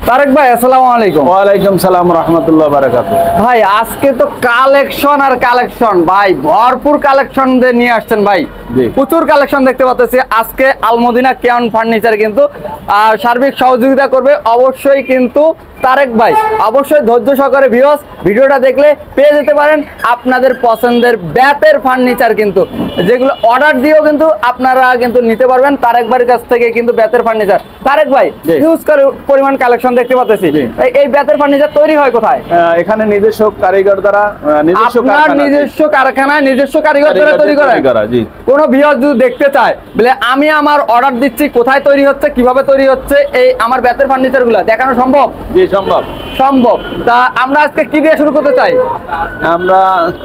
তারেক ভাই আসসালামু আলাইকুম। ওয়ালাইকুম সালাম রাহমাতুল্লাহ বারাকাতুহু। ভাই আজকে তো কালেকশন আর কালেকশন, ভাই ভরপুর কালেকশন নিয়ে আসছেন ভাই। প্রচুর কালেকশন দেখতে পাচ্ছি আজকে। আলমদিনা কেয়ন ফার্নিচার কিন্তু সার্বিক সহযোগিতা করবে অবশ্যই কিন্তু তারেক ভাই। অবশ্যই ধৈর্য সহকারে ভিডিওটা দেখলে পেয়ে যেতে পারেন আপনাদের পছন্দের বেতের ফার্নিচার, কিন্তু যেগুলো অর্ডার দিয়েও কিন্তু আপনারা কিন্তু নিতে পারবেন তারেক ভাইয়ের কাছ থেকে কিন্তু বেতের ফার্নিচার। তারেক ভাই হিউজ পরিমাণ কালেকশন দেখতে পাচ্ছি, এই বেতের ফার্নিচার তৈরি হয় কোথায়? এখানে নিজস্ব কারিগর দ্বারা নিজস্ব কারখানায় নিজস্ব কারিগর দ্বারা তৈরি করা। কোন ভিউয়ার যদি দেখতে চায় বলে আমি আমার অর্ডার দিচ্ছি, কোথায় তৈরি হচ্ছে, কিভাবে তৈরি হচ্ছে, এই আমার বেতের ফার্নিচার গুলো দেখানো সম্ভব? সম্ভব। তা আমরা আজকে কি দিয়ে শুরু করতে চাই? আমরা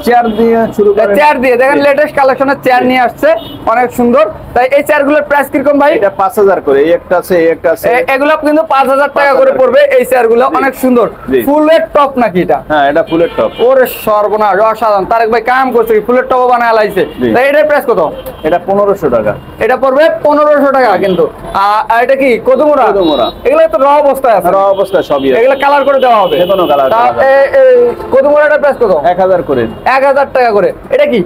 চেয়ার দিয়ে শুরু করি। চেয়ার দিয়ে দেখেন লেটেস্ট কালেকশনের চেয়ার নিয়ে আসছে, অনেক সুন্দর। তাই এই চেয়ারগুলোর প্রাইস কিরকম ভাই? এটা 5000 করে, এই একটা আছে এই একটা আছে। এগুলো কিন্তু 5000 টাকা করে পড়বে। এই চেয়ারগুলো অনেক সুন্দর। ফুলের টপ নাকি এটা? হ্যাঁ, এটা ফুলের টপ। ওরে সর্বনাশ, অসাধারণ। তারেক ভাই কাম করছে, ফুলের টপও বানায় লাইছে। তাই এটার প্রাইস কত? এটা 1500 টাকা। এটা পড়বে 1500 টাকা কিন্তু। আর এটা কি কদুমুরা? এগুলো তো র অবস্থায় আছে। র অবস্থায় সবই আছে। এগুলো কালার করে দেওয়া হবে। যে কোনো কালার। কদুমুরাটার প্রাইস কত? 1000 করে। 1000 টাকা করে। এটা কি?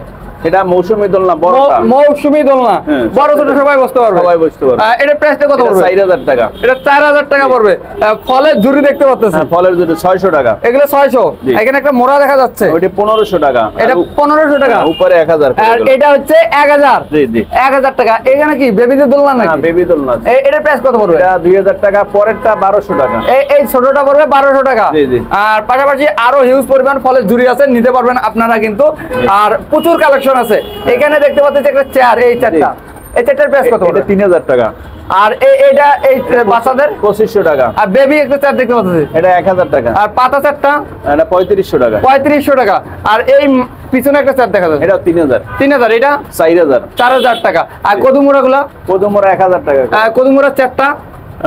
এটা মৌসুমী দোলনা, বড়টা। মৌসুমী দোলনা, বড় ছোট সবাই বসতে পারবে। সবাই বসতে পারবে। এটা প্রাইসটা কত পড়বে? 4000 টাকা। এটা 4000 টাকা পড়বে। ফলের ঝুড়ি দেখতে পাচ্ছেন? হ্যাঁ, ফলের ঝুড়ি 600 টাকা। এগুলো 600। এখানে একটা মোড়া দেখা যাচ্ছে, ওইটা 1500 টাকা। এটা 1500 টাকা। উপরে 1000 করে। আর এটা হচ্ছে 1000। জি জি, 1000 টাকা। এখানে কি বেবিদের দোলনা নাকি? হ্যাঁ, বেবি দোলনা। এটার প্রাইস কত পড়বে? এটা 2000 টাকা। পরেরটা 1200 টাকা। এই ছোটটা পড়বে 1200 টাকা। জি জি। আর পাশাপাশি আরো হিউজ পরিমাণ ফলের ঝুড়ি আছে, নিতে পারবেন আপনারা কিন্তু। আর প্রচুর কালেকশন আছে। এখানে দেখতে পাচ্ছেন একটা চেয়ার, এই চেয়ারটা, এই চেয়ারটার প্রাইস কত? এটা 3000 টাকা। আর এইটা এই বাচ্চাদের 2500 টাকা। আর বেবি একটা চেয়ার দেখতে পাচ্ছি, এটা 1000 টাকা। আর পাতা চেয়ারটা এটা 3500 টাকা। 3500 টাকা। আর এই পিছনে একটা চেয়ার দেখা যাচ্ছে, এটা 3000। 3000। এটা 4000। 4000 টাকা। আর কদুমুরা গুলা? কদুমরা 1000 টাকা। কদুমুরা চেয়ারটা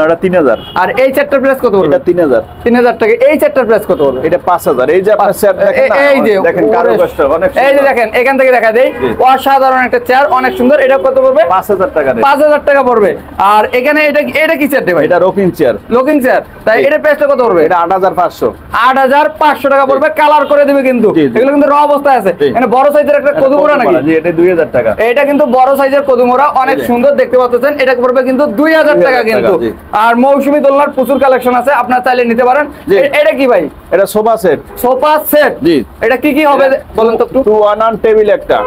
এটা 3000। আর এই চেয়ারটার প্রাইস কত? এটা 3000। 3000 টাকা। এই চেয়ারটার প্রাইস কত? এটা 5000। এই যে আপনার চেয়ার দেখেন না, এই যে দেখেন কারুকাজটা অনেক সুন্দর। এই যে দেখেন, এখান থেকে দেখা দেই, অসাধারণ একটা চেয়ার, অনেক সুন্দর। এটা কত পড়বে? 5000 টাকা। 5000 টাকা পড়বে। আর এখানে এটা কি চেয়ার ভাই? এটা রকিং চেয়ার। Locking chair. তাই এটার প্রাইসটা কত পড়বে? এটা 8500। 8500 টাকা পড়বে। কালার করে দিবে কিন্তু। এগুলো কিন্তু র অবস্থায় আছে। এখানে বড় সাইজের একটা কদুমোরা নাকি? জি, এটা 2000 টাকা। এটা কিন্তু বড় সাইজের কদুমোরা, অনেক সুন্দর দেখতে পাচ্ছেন। এটা পড়বে কিন্তু 2000 টাকা কিন্তু। আর মৌসুমী দোলনার প্রচুর কালেকশন আছে, আপনারা চাইলে নিতে পারেন। এটা কি ভাই? এটা সোফা সেট। Sofa set. জি। এটা কি কি হবে বলেন তো? 2-1-1 টেবিল একটা।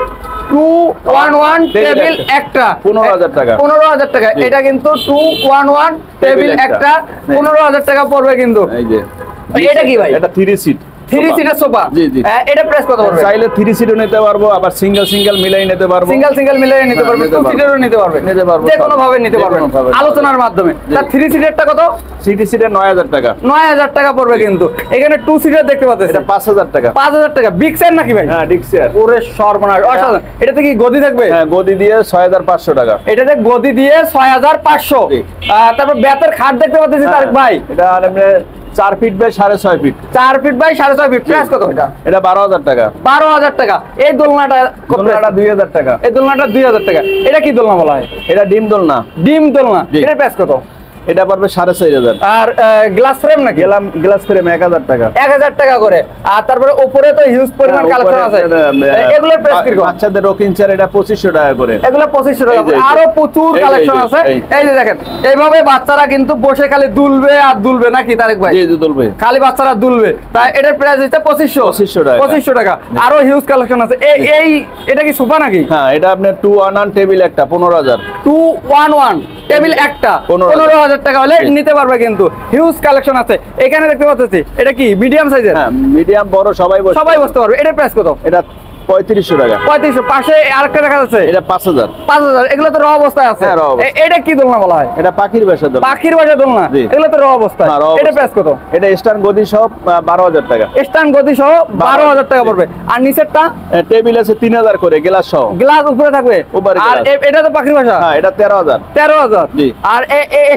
2-1-1 টেবিল একটা 15000 টাকা। 15000 টাকা। এটা কিন্তু 2-1-1 টেবিল একটা 15000 টাকা পড়বে কিন্তু। এই যে এটা কি ভাই? এটা 3 সিট। 3 seater sofa. জি জি। এটা প্রাইস কত পড়বে? চাইলে 3 সিটও নিতে পারবো, আবার সিঙ্গেল মিলাই নিতে পারবো। সিঙ্গেল মিলাই নিতে পারবে, 2 সিটারও নিতে পারবে। যে কোনো ভাবে নিতে পারবেন আলোচনার মাধ্যমে। তার 3 সিটারটা কত? 3 সিটের 9000 টাকা। 9000 টাকা পড়বে কিন্তু। এখানে 2 সিটার দেখতে পাচ্ছেন, এটা 5000 টাকা। 5000 টাকা। বিগ চেয়ার নাকি ভাই? হ্যাঁ, ডিক চেয়ার। ওরে সর্বনাশ, অসাধারণ। এটাতে কি গদি থাকবে? হ্যাঁ, গদি দিয়ে 6500 টাকা। এটাতে গদি দিয়ে 6500। তারপর বেতের খাট দেখতে পাচ্ছি তারেক ভাই। এটা 4 feet by 6.5 feet. 4 feet by 6.5 feet. Price কত এটা? এটা 12000 টাকা। 12000 টাকা। এই দোলনাটা কত? দোলনাটা 2000 টাকা। এই দোলনাটা 2000 টাকা। এটা কি দোলনা বলা হয়? এটা ডিম দোলনা। ডিম দোলনা। এটার প্রাইস কত? এটা পড়বে 4500। আর গ্লাস ফ্রেম নাকি? গ্লাস ফ্রেম 1000 টাকা। 1000 টাকা করে। আর তারপরে উপরে তো হিউজ পরিমাণ কালেকশন আছে। এগুলোর প্রাইস কি রকম? বাচ্চাদের রকিং চেয়ার এটা 2500 টাকা করে। এগুলো 2500 টাকা। আরো প্রচুর কালেকশন আছে। এই যে দেখেন, এইভাবে বাচ্চারা কিন্তু বসে খালি দুলবে আর দুলবে নাকি তারেক ভাই? জি জি, দুলবে। খালি বাচ্চারা দুলবে। তাই এটার প্রাইস হচ্ছে 2500 টাকা। 2500 টাকা। আরো হিউজ কালেকশন আছে। এটা কি সোফা নাকি? হ্যাঁ, এটা আপনার 2-1-1 টেবিল একটা 15000। 2-1-1 টেবিল একটা 15000 টাকা হলে নিতে পারবে কিন্তু। হিউজ কালেকশন আছে। এখানে দেখতে পাচ্ছি, এটা কি মিডিয়াম সাইজের? হ্যাঁ, মিডিয়াম বড় সবাই বসতে পারবে। এটার প্রাইস কত? এটা 3500 টাকা। 3500। পাশে আরেকটা দেখা যাচ্ছে, এটা 5000। 5000। এগুলো তো র অবস্থায় আছে। এটা কি দোলনা বলা হয়? এটা পাখির বাসা দোলনা। পাখির বাসা দোলনা। এগুলো তো র অবস্থায়। এটা প্রাইস কত? এটা স্ট্যান্ড গদি সহ 12000 টাকা। স্ট্যান্ড গদি সহ 12000 টাকা পড়বে। আর নিচেরটা টেবিল আছে 3000 করে, গ্লাস সহ। গ্লাস উপরে থাকবে। আর এটা তো পাখির বাসা। হ্যাঁ, এটা 13000। 13000। জি। আর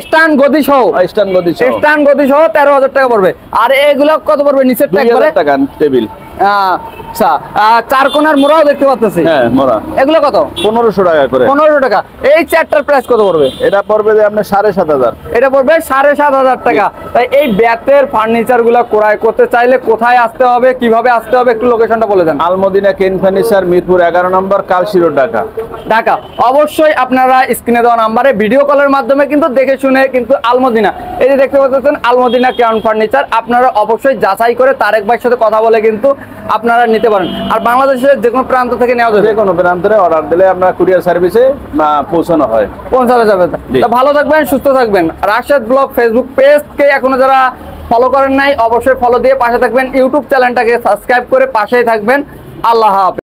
স্ট্যান্ড গদি সহ? স্ট্যান্ড গদি সহ। স্ট্যান্ড গদি সহ 13000 টাকা পড়বে। আর এগুলো কত পড়বে? নিচেরটা 2000 টাকা টেবিল। আচ্ছা, চার কোণার মোড়াও দেখতে পাচ্ছি। হ্যাঁ মোড়া এগুলো কত? 1500 টাকা করে। 1500 টাকা। এই চেয়ারটার প্রাইস কত পড়বে? এটা পড়বে যে আপনার 7500। এটা পড়বে 7500 টাকা। তাই এই বেতের ফার্নিচার গুলা ক্রয় করতে চাইলে কোথায় আসতে হবে, কিভাবে আসতে হবে, একটু লোকেশনটা বলে দেন। আলমদিনা কেন ফার্নিচার, মিরপুর 11 নম্বর, কালশি রোড, ঢাকা। ঢাকা। অবশ্যই আপনারা স্ক্রিনে দেওয়া নাম্বারে ভিডিও কলের মাধ্যমে কিন্তু দেখে শুনে কিন্তু আলমদিনা, এই যে দেখতে পাচ্ছেন আলমদিনা কেয়ান ফার্নিচার, আপনারা অবশ্যই যাচাই করে তারেক ভাইয়ের সাথে কথা বলে কিন্তু আপনারা নিতে পারেন। আর বাংলাদেশের যে কোনো প্রান্ত থেকে নেওয়া যাবে, যে কোনো প্রান্তরে অর্ডার দিলে আমরা কুরিয়ার সার্ভিসে পৌঁছানো হয়। পৌঁছানো যাবে। জি। তো ভালো থাকবেন, সুস্থ থাকবেন। রাশেদ ব্লগ ফেসবুক পেজকে এখনো যারা ফলো করেন নাই, অবশ্যই ফলো দিয়ে পাশে থাকবেন। ইউটিউব চ্যানেলটাকে সাবস্ক্রাইব করে পাশেই থাকবেন। আল্লাহ হাফেজ।